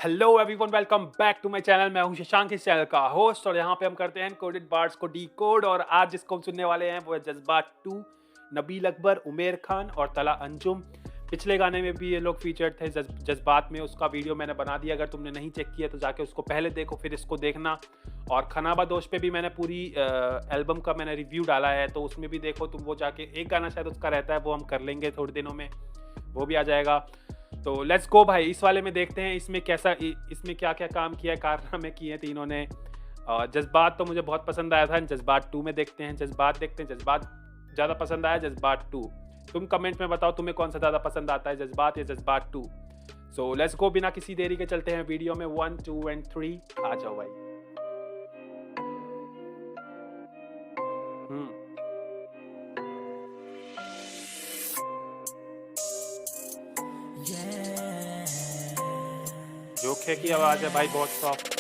Hello everyone, welcome back to my channel. मैं हूं शशांक, इस चैनल का होस्ट, और यहाँ पे हम करते हैं कोडेड बार्ड्स को डीकोड। और आज जिसको हम सुनने वाले हैं वो है जज्बात 2, नबील अकबर, उमेर खान और तला अंजुम। पिछले गाने में भी ये लोग फीचर्ड थे जज्बात में। उसका वीडियो मैंने बना दिया, अगर तुमने नहीं चेक किया तो जाके उसको पहले देखो फिर इसको देखना। और खनाबा दोस्त पे भी मैंने पूरी एल्बम का मैंने रिव्यू डाला है, तो उसमें भी देखो तुम। वो जाके एक गाना शायद उसका रहता है, वो हम कर लेंगे थोड़े दिनों में, वो भी आ जाएगा। तो लेट्स गो भाई, इस वाले में देखते हैं इसमें इसमें क्या क्या काम किया है, कारनामे किए हैं तीनों ने। जज्बात तो मुझे बहुत पसंद आया था। जज्बात 2 में देखते हैं, जज्बात ज़्यादा पसंद आया, जज्बात 2। तुम कमेंट में बताओ तुम्हें कौन सा ज़्यादा पसंद आता है, जज्बात या जज्बात 2। सो लेट्स गो, बिना किसी देरी के चलते हैं वीडियो में। 1 2 एंड 3 आ जाओ भाई। हम्म जोखे की आवाज़ है भाई, बहुत सॉफ्ट।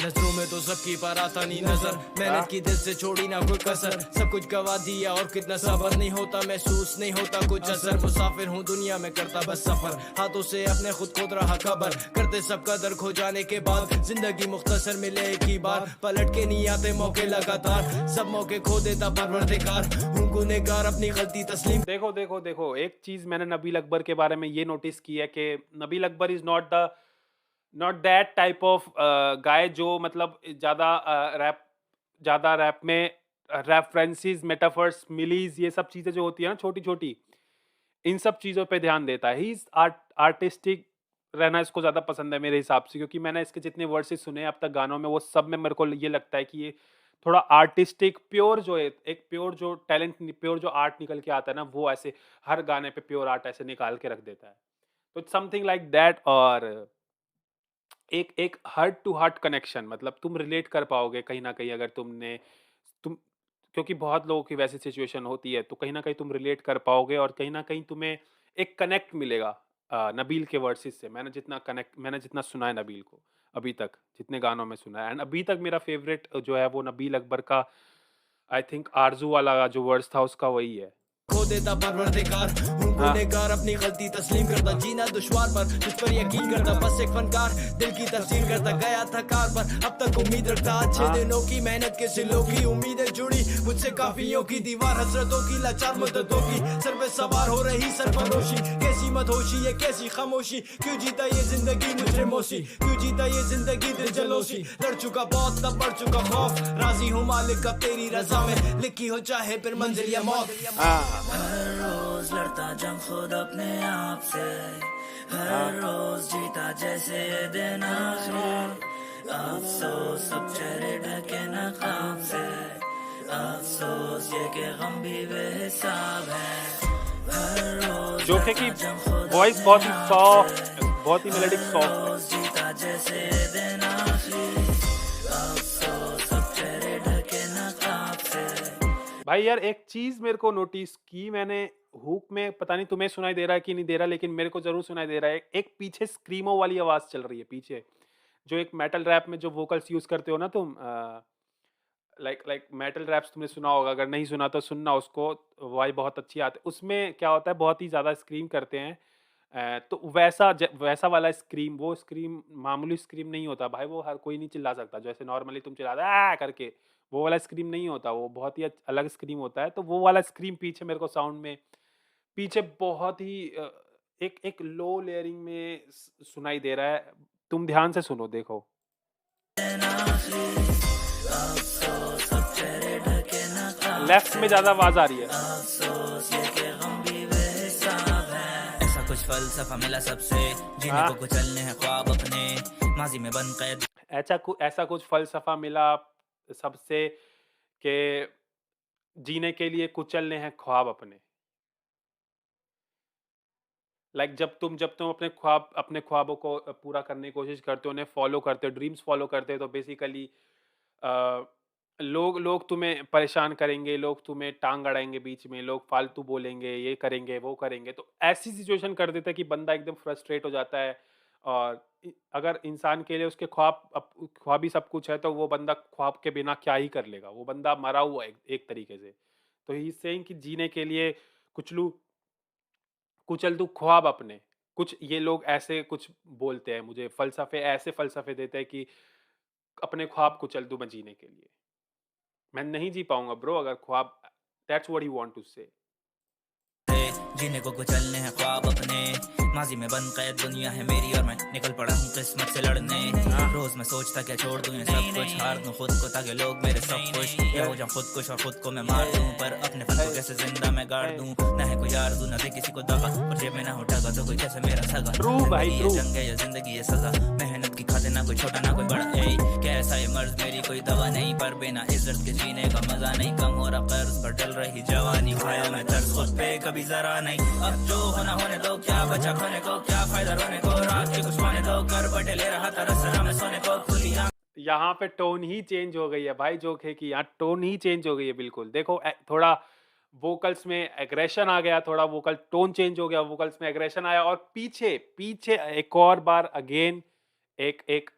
नजरों में तो सबकी पर आता नहीं नजर, मेहनत की दिल से छोड़ी ना कोई कसर, सब कुछ गवा दिया और कितना सबर नहीं होता, महसूस नहीं होता कुछ असर। मुसाफिर हूँ दुनिया में करता बस सफर, हाथों से अपने खुद खोद रहा खबर, करते सब कदर खो जाने के बाद जिंदगी मुख्तसर मिले एक ही बार, पलट के नहीं आते मौके लगातार, सब मौके खो देता परवरदिगार, हूँ गुनहगार अपनी गलती तस्लीम। देखो देखो देखो, एक चीज़ मैंने नबील अकबर के बारे में ये नोटिस की है कि Nabeel Akbar is not that type of guy जो मतलब ज़्यादा रैप में रेफरेंसेस, मेटाफर्स, मिलीज, ये सब चीज़ें जो होती है ना छोटी छोटी, इन सब चीज़ों पे ध्यान देता है। ही इज आर्टिस्टिक रहना इसको ज़्यादा पसंद है मेरे हिसाब से, क्योंकि मैंने इसके जितने वर्सेस सुने हैं अब तक गानों में, वो सब में मेरे को ये लगता है कि ये थोड़ा आर्टिस्टिक, प्योर जो है, एक प्योर जो टैलेंट, प्योर जो आर्ट निकल के आता है ना, वो ऐसे हर गाने पे प्योर आर्ट ऐसे निकाल के रख देता है। तो समथिंग लाइक दैट। और एक एक हार्ट टू हार्ट कनेक्शन, मतलब तुम रिलेट कर पाओगे कहीं न कहीं, अगर तुम क्योंकि बहुत लोगों की वैसी सिचुएशन होती है, तो कहीं न कहीं तुम रिलेट कर पाओगे और कहीं न कहीं तुम्हें एक कनेक्ट मिलेगा नबील के वर्सेस से। मैंने जितना सुना है नबील को अभी तक, जितने गानों में सुना है, एंड अभी तक मेरा फेवरेट जो है वो नबील अकबर का, आई थिंक आरज़ू वाला जो वर्स था उसका वही है। खो देता परवरदिगार, हूँ गुनहगार अपनी गलती तस्लीम करता, जीना दुश्वार पर तुझ पर यकीन करता, बस एक फनकार दिल की तफसीर करता, गया था कार पर अब तक उम्मीद रखता, अच्छे दिनों की मेहनत के सिलों की उम्मीदें जुड़ी मुझसे, काफियों की दीवार हसरतों की लाचार मुद्दतों की, सर पे सवार हो रही सरफरोशी, कैसी मदहोशी ये कैसी खामोशी, क्यों जीता ये जिंदगी मुजरिमोसी, क्यों जीता ये जिंदगी दिल जलोसी, लड़ चुका बहुत तब बढ़ चुका खौफ, राजी हूँ मालिक का तेरी रजा में, लिखी हो चाहे फिर मंजिल या मौत। हर रोज लड़ता जंग खुद अपने आप से, हर रोज जीता जैसे दिन आखिरी, अफसोस सब चेहरे ढके नकाब से, अफसोस ये कि गम भी बेहिसाब है, हर रोज जोखे की वॉइस बहुत ही सॉफ्ट, बहुत ही मेलोडिक सॉफ्ट। जीता जैसे दिन आखिरी, अफसोस सब चेहरे ढके नकाब से। भाई यार, एक चीज मेरे को नोटिस की मैंने हुक में, पता नहीं तुम्हें सुनाई दे रहा है कि नहीं दे रहा, लेकिन मेरे को जरूर सुनाई दे रहा है। एक पीछे स्क्रीमो वाली आवाज चल रही है पीछे, जो एक मेटल रैप में जो वोकल्स यूज करते हो ना तुम, लाइक मेटल रैप्स तुमने सुना होगा, अगर नहीं सुना तो सुनना उसको। वाई बहुत अच्छी आती है उसमें। क्या होता है, बहुत ही ज्यादा स्क्रीम करते हैं। तो वैसा वाला स्क्रीम, वो स्क्रीम मामूली स्क्रीम नहीं होता भाई, वो हर कोई नहीं चिल्ला सकता जैसे नॉर्मली तुम चिल्लाते करके। वो वाला स्क्रीम नहीं होता, वो बहुत ही अलग स्क्रीम होता है। तो वो वाला स्क्रीम पीछे मेरे को साउंड में पीछे बहुत ही एक एक लो लेयरिंग में सुनाई दे रहा है। तुम ध्यान से सुनो, देखो। लेफ्ट में ज्यादा आवाज आ रही है। ऐसा कुछ फलसफा मिला सबसे, जीने को कुचलने हैं ख्वाब अपने, माजी में बन कैद। ऐसा कुछ फलसफा मिला सबसे के जीने के लिए कुचलने हैं ख्वाब अपने। लाइक जब तुम अपने ख्वाबों को पूरा करने की कोशिश करते हो, उन्हें फॉलो करते हो, ड्रीम्स फॉलो करते हो, तो बेसिकली लोग तुम्हें परेशान करेंगे, लोग तुम्हें टांग अड़ाएंगे बीच में, लोग फालतू बोलेंगे, ये करेंगे वो करेंगे। तो ऐसी सिचुएशन कर देता है कि बंदा एकदम फ्रस्ट्रेट हो जाता है। और अगर इंसान के लिए उसके ख्वाब ही सब कुछ है, तो वो बंदा ख्वाब के बिना क्या ही कर लेगा, वो बंदा मरा हुआ है एक तरीके से। तो ही सेइंग कि जीने के लिए कुचल तू ख्वाब अपने। कुछ ये लोग ऐसे कुछ बोलते हैं मुझे, ऐसे फ़लसफ़े देते हैं कि अपने ख्वाब को चल दूँ मैं जीने के लिए। मैं नहीं जी पाऊँगा ब्रो अगर ख्वाब that's what you want to say. जीने को कुचलने हैं ख्वाब अपने, माजी में बंद कैद दुनिया है मेरी और मैं निकल पड़ा हूँ किस्मत से लड़ने। रोज मैं सोचता क्या छोड़ दूं ये सब कुछ, हार दूं खुद को ताकि लोग मेरे सब खुश, या हो जाऊं खुदकुश और खुद को मैं मार दूं, पर अपने फन को कैसे जिंदा मैं गाड़ दूं। ना है कोई यार दूं ना दे किसी को दगा, और जेब में ना हो टका तो कोई कैसे मेरा सगा। ट्रू भाई जिंदगी ये ट्रू। जंग है या जिंदगी ये सजा, मेहनत की खाते ना कोई छोटा ना कोई बड़ा। ए कैसा ये मर्ज मेरी कोई दवा नहीं, पर बिना इज्जत के जीने का मजा नहीं। कम हो रहा कर्ज पर डल रही जवानी, खाया मैं तर्ज खुद पे कभी जरा नहीं। अब जो होना होने दो, क्या बचा खोने को, क्या फायदा रोने को, रात के कुछ पाने दो, कर बटे ले रहा था रसना में सोने को, खुली आंख। यहाँ पे टोन ही चेंज हो गई है भाई जोखे की, यहाँ टोन ही चेंज हो गई है बिल्कुल। देखो थोड़ा वोकल्स में एग्रेशन आ गया, थोड़ा वोकल टोन चेंज हो गया, वोकल्स में एग्रेशन आया, और पीछे पीछे एक और बार अगेन एक एक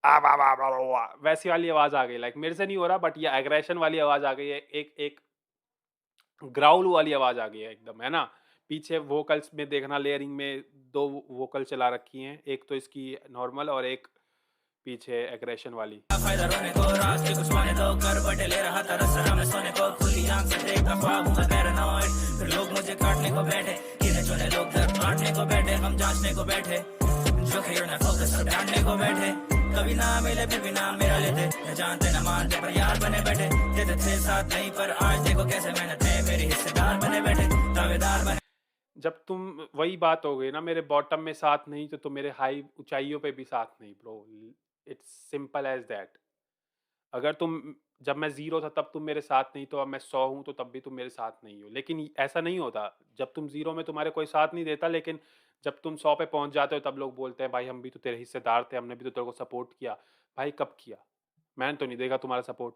आ बा बा बा बा बा, वैसी वाली आवाज आ गई। लाइक मेरे से नहीं हो रहा बट ये एग्रेशन वाली आवाज आ गई है, एक एक ग्राउल वाली आवाज आ गई है एकदम, है ना। पीछे वोकल्स में देखना, लेयरिंग में दो वोकल चला रखी हैं, एक तो इसकी नॉर्मल और एक पीछे एग्रेशन वाली। फायदा रोने को, रात के कुछ पाने दो, कर बटे ले रहा था रसना में सोने को, खुली आंख से देखता ख्वाब हूं मैं पैरानॉइड। फिर लोग मुझे काटने को बैठे, गिने चुने लोग दर बांटने को बैठे, हम जांचने को बैठे, जो खेल ना फोकस सब डांटने को बैठे। कभी ना मिले फिर भी नाम मेरा लेते, न जानते न मानते पर यार बने बैठे, देते थे साथ नहीं पर आज देखो कैसे मेहनत है मेरी हिस्सेदार बने बैठे, दावेदार बने। जब तुम वही बात हो गई ना, मेरे बॉटम में साथ नहीं तो मेरे हाई ऊंचाइयों पे भी साथ नहीं bro. It's simple as that. अगर तुम जब मैं ज़ीरो था तब तुम मेरे साथ नहीं, तो अब मैं 100 हूँ तो तब भी तुम मेरे साथ नहीं हो। लेकिन ऐसा नहीं होता, जब तुम ज़ीरो में तुम्हारे कोई साथ नहीं देता, लेकिन जब तुम 100 पे पहुँच जाते हो तब लोग बोलते हैं भाई हम भी तो तेरे हिस्सेदार थे, हमने भी तो तेरे को सपोर्ट किया। भाई कब किया? मैंने तो नहीं देखा तुम्हारा सपोर्ट।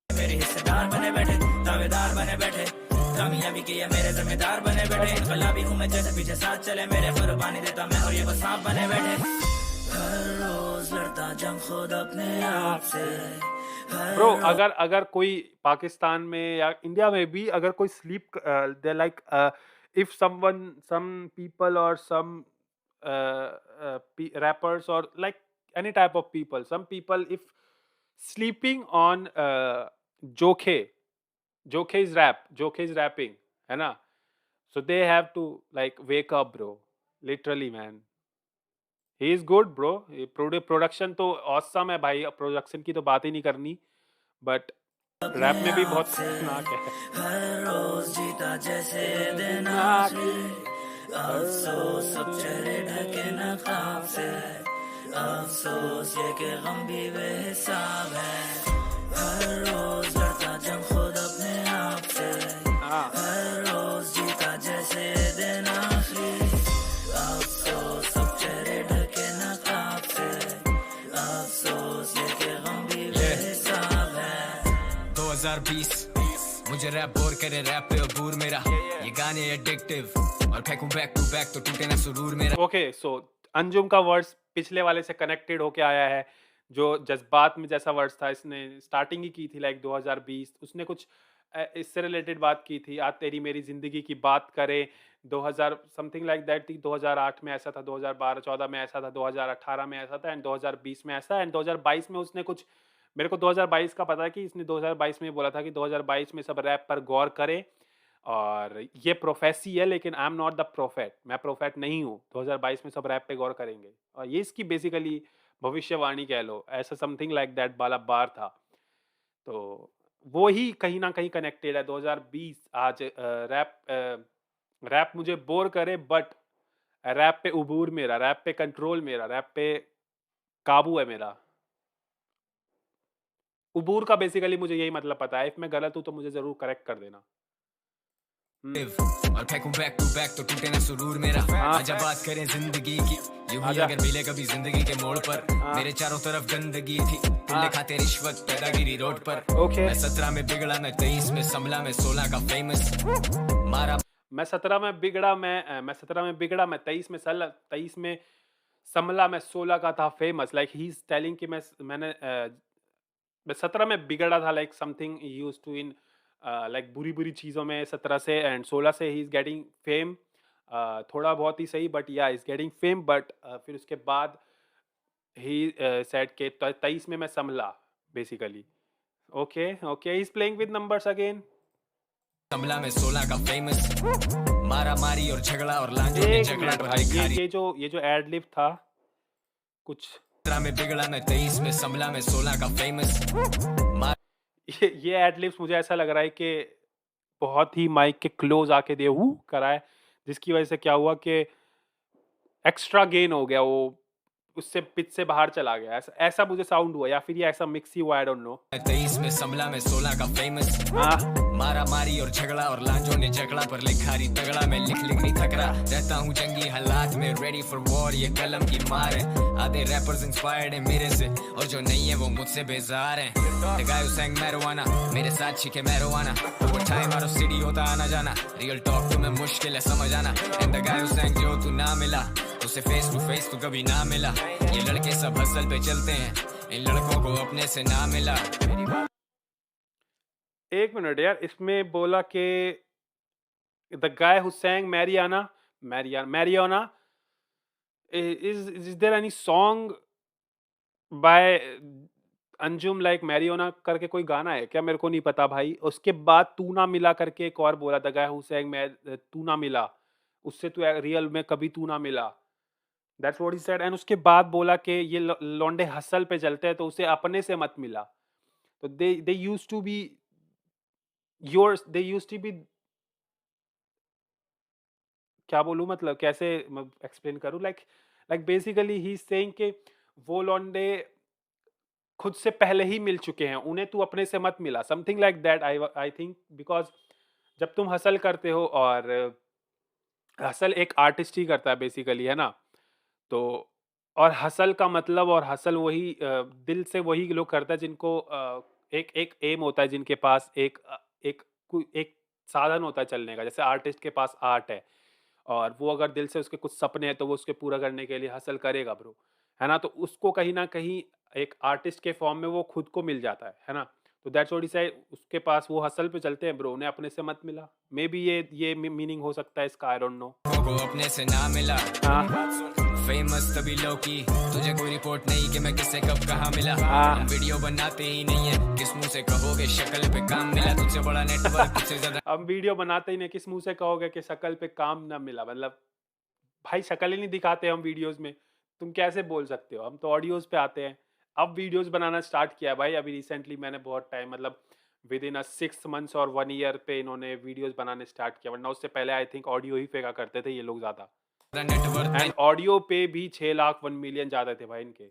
मेरे हिस्सेदार बने बैठे, दावेदार बने बैठे, कामयाबी की है मेरे जिम्मेदार बने बैठे, इनकलाबी हूँ मैं जैसे पीछे साथ चले मेरे, कुर्बानी देता मैं और ये बस सांप बने बैठे। हर रोज लड़ता जंग खुद अपने आप से, ब्रो अगर अगर कोई पाकिस्तान में या इंडिया में भी अगर कोई sleep they like if some people और some rappers or like any type of people, some people if sleeping on Jokhe is rapping, है ना, so they have to like wake up bro, literally man, he is good bro, production तो awesome है भाई, production की तो बात ही नहीं करनी, बट रैप में भी बहुत खतरनाक है। हर रोज जीता जैसे दिन आखिरी, अफसोस सब चेहरे ढके न ख्वाब से, अफसोस ये कि गम भी बेहिसाब है। हर रोज लड़ता जंग खुद अपने आप से, हर रोज जीता जैसे दिन आखिरी, अफसोस सब चेहरे ढके न ख्वाब से, अफसोस ये कि गम भी बेहिसाब है। 2020 मुझे रैप बोर करे, रैप पे अबूर मेरा, ये गाने एडिक्टिव और फेंकूं बैक टू बैक तो टूटे ना सुरूर मेरा। ओके सो अंजुम का वर्ड्स पिछले वाले से कनेक्टेड होके आया है, जो जज्बात में जैसा वर्ड्स था इसने स्टार्टिंग ही की थी लाइक 2020, उसने कुछ इससे रिलेटेड बात की थी, आज तेरी मेरी जिंदगी की बात करें 2000 समथिंग लाइक दैट थी, 2008 में ऐसा था, 2012-14 में ऐसा था, 2018 में ऐसा था एंड 2020 में ऐसा, एंड 2022 में उसने कुछ, मेरे को 2022 का पता है कि इसने 2022 में बोला था कि 2022 में सब रैप पर गौर करें, और ये प्रोफेसी है लेकिन I am not the prophet, मैं प्रोफेट नहीं हूँ, 2022 में सब रैप पे गौर करेंगे, और ये इसकी बेसिकली भविष्यवाणी कह लो, ऐसा समथिंग लाइक दैट वाला बार था, तो वो ही कहीं ना कहीं कनेक्टेड है। 2020 आज रैप मुझे बोर करे बट रैप पे उबूर मेरा, रैप पे कंट्रोल मेरा, रैप पे काबू है मेरा। उबूर का बेसिकली मुझे यही मतलब पता है, इफ मैं गलत हूँ तो मुझे जरूर करेक्ट कर देना। और फेंकूं बैक टू बैक तो टूटे ना सुरूर मेरा। आजा बात करें जिंदगी की, यूं ही अगर मिले कभी जिंदगी के मोड़ पर, मेरे चारों तरफ गंदगी थी, पिल्ले खाते रिश्वत पैदागिरी रोड पर। मैं 17 में बिगड़ा, मैं 23 में संभला, मैं 16 का फेमस मारा। मैं 17 में बिगड़ा, मैं 17 में बिगड़ा, मैं 23 में संभला, मैं 16 का था famous. Like he is telling कि मैं 17 में बिगड़ा था, like something he used to in like बुरी-बुरी चीज़ों में 17 से एंड 16 से ही इज़ गेटिंग फेम, थोड़ा बहुत ही सही बट या इज़ गेटिंग फेम बट फिर उसके बाद ही सेड के 23 में मैं संभला basically. Okay, okay, he is playing with numbers again. संभला में 16 का फेमस, मारा मारी और झगड़ा और लांजों ने एक झगड़ा मिनट पर भाई, लिखारी ये जो एड लिब था कुछ 17 में बिगड़ा मैं 23 में संभला में 16 का फेमस, ये एड लिब्स मुझे ऐसा लग रहा है कि बहुत ही माइक के क्लोज आके दे करा है, जिसकी वजह से क्या हुआ कि एक्स्ट्रा गेन हो गया, वो उससे पिच से बाहर चला गया, ऐसा ऐसा मुझे साउंड हुआ या फिर ये ऐसा मिक्स ही हुआ, आई डोंट नो। 23 में संभला में 16 का फेमस, हाँ मारा मारी और झगड़ा और लांजों ने झगड़ा पर लिखारी तगड़ा मैं लिख नहीं थकरा रहता हूँ जंगी हालात में रेडी फॉर वॉर ये कलम की मार है आधे रैपर्स इंस्पायर्ड है मेरे से और जो नहीं है वो मुझसे बेजार है The guy who sang marijuana मेरे साथ छिके marijuana वो टाइम आउट ऑफ सिटी होता आना जाना रियल टॉक तुम्हें मुश्किल है समझ आना and the guy who sang जो तू ना मिला उसे फेस टू फेस तू कभी ना मिला ये लड़के सब हसल पे चलते हैं इन लड़कों को अपने से ना मिला। एक मिनट यार, इसमें बोला कि the guy who sang Mariana, is there any song by Anjum like Mariona करके कोई गाना है क्या? मेरे को नहीं पता भाई। उसके बाद तू ना मिला करके एक और बोला, द गाय हु सैंग तू ना मिला, उससे तू रियल में कभी तू ना मिला, that's what he said. And उसके बाद बोला कि ये लौंडे हसल पे चलते हैं तो उसे अपने से मत मिला। तो they used to be yours, they used to be, क्या बोलूँ मतलब कैसे एक्सप्लेन करूँ, like basically he is saying कि वो लौंडे खुद से पहले ही मिल चुके हैं, उन्हें तू अपने से मत मिला, something like that. I think because जब तुम हसल करते हो, और हसल एक आर्टिस्ट ही करता है बेसिकली, है ना? तो और हसल का मतलब, और हसल वही दिल से वही लोग करता है जिनको एक एक एम होता है, जिनके पास एक साधन होता है चलने का। जैसे आर्टिस्ट के पास आर्ट है, और वो अगर दिल से उसके कुछ सपने हैं तो वो उसके पूरा करने के लिए हसल करेगा ब्रो, है ना? तो उसको कहीं ना कहीं एक आर्टिस्ट के फॉर्म में वो खुद को मिल जाता है ना? तो दैट्स व्हाट ही सेड, उसके पास वो हसल पे चलते हैं ब्रो, उन्हें अपने से मत मिला। मे बी ये मीनिंग हो सकता है इसका, आई डोंट नो। को अपने से ना मिला हाँ फेमस तभी लो की तुझे कोई रिपोर्ट नहीं कि मैं किसे कब कहाँ मिला हम वीडियो बनाते ही नहीं है किस मुंह से कहोगे शक्ल पे काम मिला तुझसे बड़ा नेटवर्क तुझसे ज्यादा हम वीडियो बनाते ही नहीं, किस मुंह से कहोगे कि शक्ल पे काम ना मिला? मतलब भाई शक्ल ही नहीं दिखाते हम वीडियोस में, तुम कैसे बोल सकते हो? हम तो ऑडियोज पे आते हैं। अब वीडियोस बनाना स्टार्ट किया भाई, अभी रिसेंटली मैंने बहुत टाइम, मतलब विद इन 6 मंथ्स और 1 ईयर पे इन्होंने वीडियोस बनाने स्टार्ट किया, वरना उससे पहले आई थिंक ऑडियो ही फेंका करते थे ये लोग ज्यादा। नेटवर्क एंड ऑडियो पे भी 6 लाख 1 मिलियन जाते थे भाई इनके।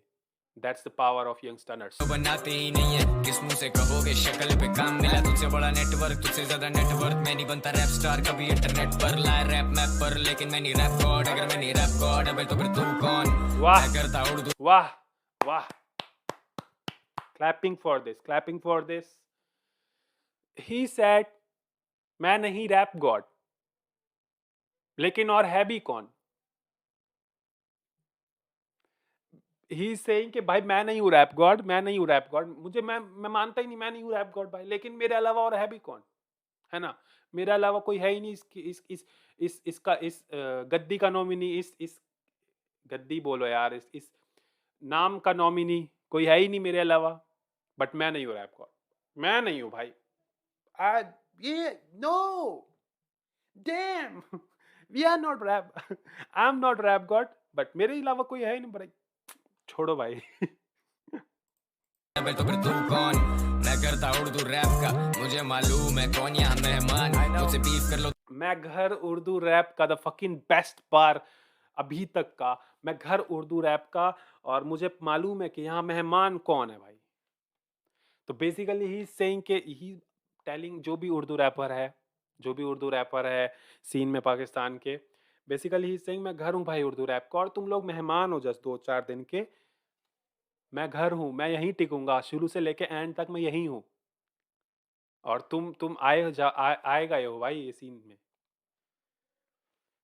That's the power of youngsters. बनाते ही नहीं है किस मुंह से कहोगे शक्ल पे काम मिला तुझसे बड़ा नेटवर्क तुझसे ज्यादा नेटवर्क मैं नहीं बनता रैप स्टार कभी इंटरनेट पर लाए रैप मैप पर लेकिन मैं नहीं रैप गॉड अगर मैं नहीं रैप गॉड अबे तो फिर तू कौन वाह मैं करता उर्दू वाह वाह, clapping for this, clapping for this. He said मैं नहीं रैप गॉड, लेकिन और है भी कौन? ही इज सेइंग कि भाई मैं नहीं हूँ रैप गॉड, मैं नहीं हूँ रैप गॉड, मुझे मैं मानता ही नहीं, मैं नहीं हूँ रैप गॉड भाई, लेकिन मेरे अलावा और है भी कौन, है ना? मेरे अलावा कोई है ही नहीं इसका गद्दी का नॉमिनी, इस गद्दी बोलो यार, इस नाम का नॉमिनी कोई है ही नहीं मेरे अलावा। बट मैं नहीं हूँ रैप गॉड, मैं नहीं हूँ भाई। I, yeah, no, damn, we are not rap, I'm not rap god, but मेरे अलावा कोई है ही नहीं भाई, छोड़ो भाई। अबे तो फिर तू कौन मैं करता उर्दू रैप का मुझे मालूम है कौन यहाँ मेहमान मुझसे बीफ कर लो मैं घर उर्दू रैप का द फकिंग बेस्ट बार अभी तक का, मैं घर उर्दू रैप का, और मुझे मालूम है कि यहाँ मेहमान कौन है भाई। तो बेसिकली ही सेइंग के ही टेलिंग, जो भी उर्दू रैपर है, जो भी उर्दू रैपर है सीन में पाकिस्तान के, बेसिकली ही सेइंग मैं घर हूँ भाई उर्दू रैप का, और तुम लोग मेहमान हो जस्ट 2-4 दिन के। मैं घर हूँ, मैं यहीं टिकूंगा, शुरू से लेके एंड तक मैं यहीं हूँ, और तुम आए गए हो भाई ये सीन में।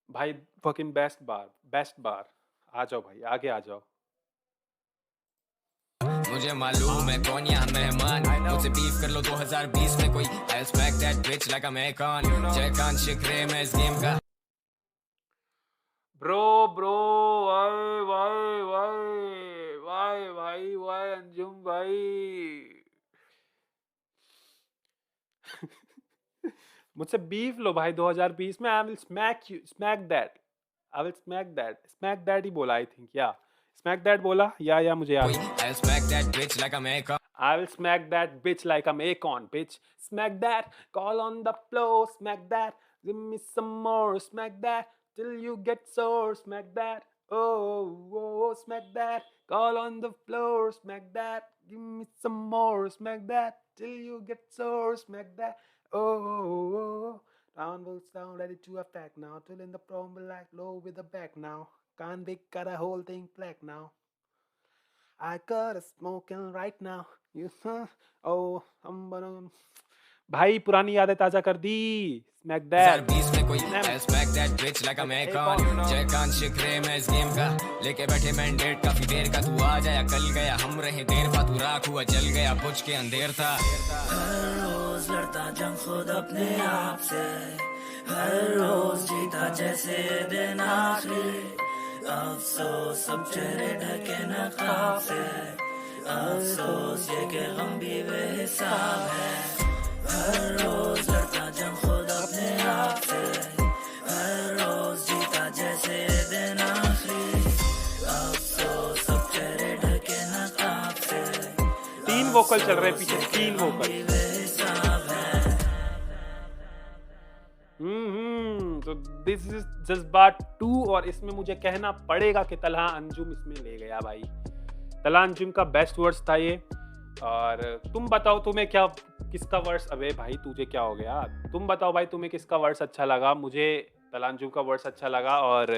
भाई fucking best bar, best bar. आ जाओ भाई, आगे आ जाओ। मुझे मालूम है कौन यहाँ मेहमान, मुझसे बीफ कर लो 2020 में कोई, I'll smack that bitch like I'm Akon, जय खान शिकरे में इस गेम का। Bro why why why why भाई वाई अंजुम भाई मुझसे बीफ लो भाई 2020 में। I will smack you, smack that, I will smack that ही बोला, आई थिंक या स्मैक दैट बोला या मुझे याद है। I'll smack that bitch like I'm Akon. I will smack that bitch like I'm Akon, bitch. Smack that, call on the floor, smack that, give me some more, smack that, till you get sore, smack that, oh, smack that, call on the floor, smack that, give me some more, smack that, till you get sore, smack that, oh. Down will sound ready to attack now, till in the prom will act low with the back now, can't they got a whole thing black now. I got a smoking right now. You oh, I'm gonna भाई पुरानी यादें ताजा कर दी। Smack that. 2020 में कोई, I'll smack that bitch like I'm Akon, जय खान शिकरे में इस गेम का, लेके बैठे मैंडेट काफी देर का, तू आ जाया कल गया, हम रहे देर पा, तू राख हुआ जल गया, बुझ के अंधेर था। हर रोज लड़ता जंग खुद अपने आप से, हर रोज जीता जैसे दिन आखिरी, अफसोस सब चेहरे ढके नकाब से, अफसोस ये कि गम भी बेहिसाब है। हर रोज लड़ता जंग खुद अपने आप से, हर रोज जीता जैसे दिन आखिरी, अफसोस सब चेहरे ढके नकाब से, 3 वोकल चल रहे पीछे, 3 वोकल। बेहिसाब है। तो दिस इज जज्बात 2 और इसमें मुझे कहना पड़ेगा कि तलहा अंजुम इसमें ले गया भाई। तलहा अंजुम का बेस्ट वर्स था ये। और तुम बताओ तुम्हें क्या, किसका वर्स, अबे भाई तुझे क्या हो गया, तुम बताओ भाई तुम्हें किसका वर्स अच्छा लगा। मुझे तलहा अंजुम का वर्स अच्छा लगा। और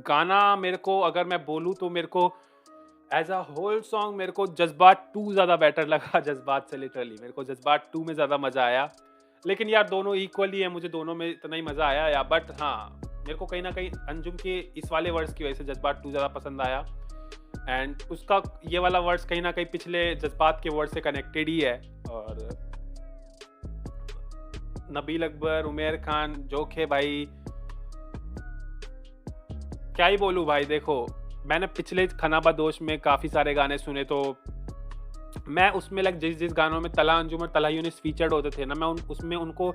गाना मेरे को अगर मैं बोलूँ तो मेरे को एज अ होल सॉन्ग मेरे को जज्बात 2 ज़्यादा बेटर लगा जज्बात से। लिटरली मेरे को जज्बात 2 में ज़्यादा मज़ा आया। लेकिन यार दोनों इक्वली है, मुझे दोनों में इतना ही मज़ा आया या। बट हाँ मेरे को कहीं ना कहीं अंजुम के इस वाले वर्ड्स की वजह से जज्बात 2 ज़्यादा पसंद आया। एंड उसका ये वाला वर्ड्स कहीं ना कहीं पिछले जज्बात के वर्ड से कनेक्टेड ही है। और नबील अकबर, उमेर खान, जोखे भाई, क्या ही बोलूँ भाई। देखो मैंने पिछले खनाबादोश में काफ़ी सारे गाने सुने, तो मैं उसमें लाइक जिस गानों में तलहा अंजुम और तलहा यूनिस फीचर्ड होते थे ना, मैं उसमें उनको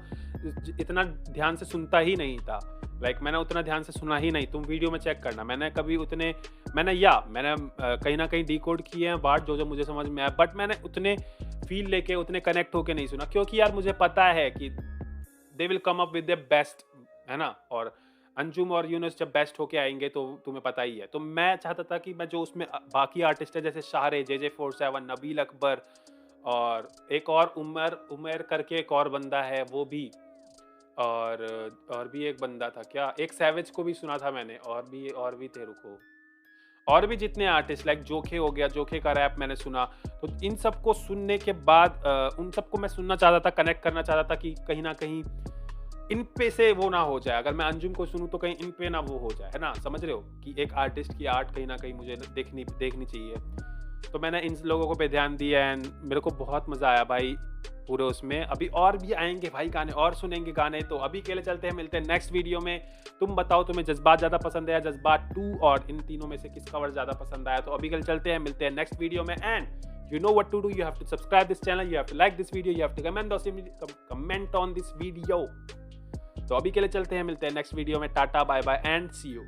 इतना ध्यान से सुनता ही नहीं था। लाइक मैंने उतना ध्यान से सुना ही नहीं। तुम वीडियो में चेक करना, मैंने कभी उतने मैंने कहीं ना कहीं डिकोड किए हैं बात जो मुझे समझ में आया, बट मैंने उतने फील लेके उतने कनेक्ट होके नहीं सुना, क्योंकि यार मुझे पता है कि they will come up with the best, है ना। और अंजुम और यूनुस जब बेस्ट होके आएंगे तो तुम्हें पता ही है। तो मैं चाहता था कि मैं जो उसमें बाकी आर्टिस्ट है जैसे शाहरे, JJ47, नबील अकबर और एक और उमर करके एक और बंदा है वो भी, और भी एक बंदा था क्या, एक सैवेज को भी सुना था मैंने, और भी थे, रुको, और भी जितने आर्टिस्ट लाइक जोखे हो गया, जोखे का रैप मैंने सुना। तो इन सबको सुनने के बाद उन सबको मैं सुनना चाहता था, कनेक्ट करना चाहता था कि कहीं ना कहीं इन पे से वो ना हो जाए। अगर मैं अंजुम को सुनूं तो कहीं इन पे ना वो हो जाए, है ना। समझ रहे हो कि एक आर्टिस्ट की आर्ट कहीं ना कहीं मुझे देखनी चाहिए। तो मैंने इन लोगों को पे ध्यान दिया एंड मेरे को बहुत मज़ा आया भाई पूरे उसमें। अभी और भी आएंगे भाई गाने, और सुनेंगे गाने। तो अभी के लिए चलते हैं, मिलते हैं नेक्स्ट वीडियो में। तुम बताओ तुम्हें जज्बात ज़्यादा पसंद आया, जज्बात 2, और इन तीनों में से किसका वर्ड ज़्यादा पसंद आया। तो अभी के लिए चलते हैं, मिलते हैं नेक्स्ट वीडियो में। And you know what to do, you have to subscribe this channel, you have to like this video, you have to comment on this video. तो अभी के लिए चलते हैं, मिलते हैं नेक्स्ट वीडियो में। Tata bye bye and see you.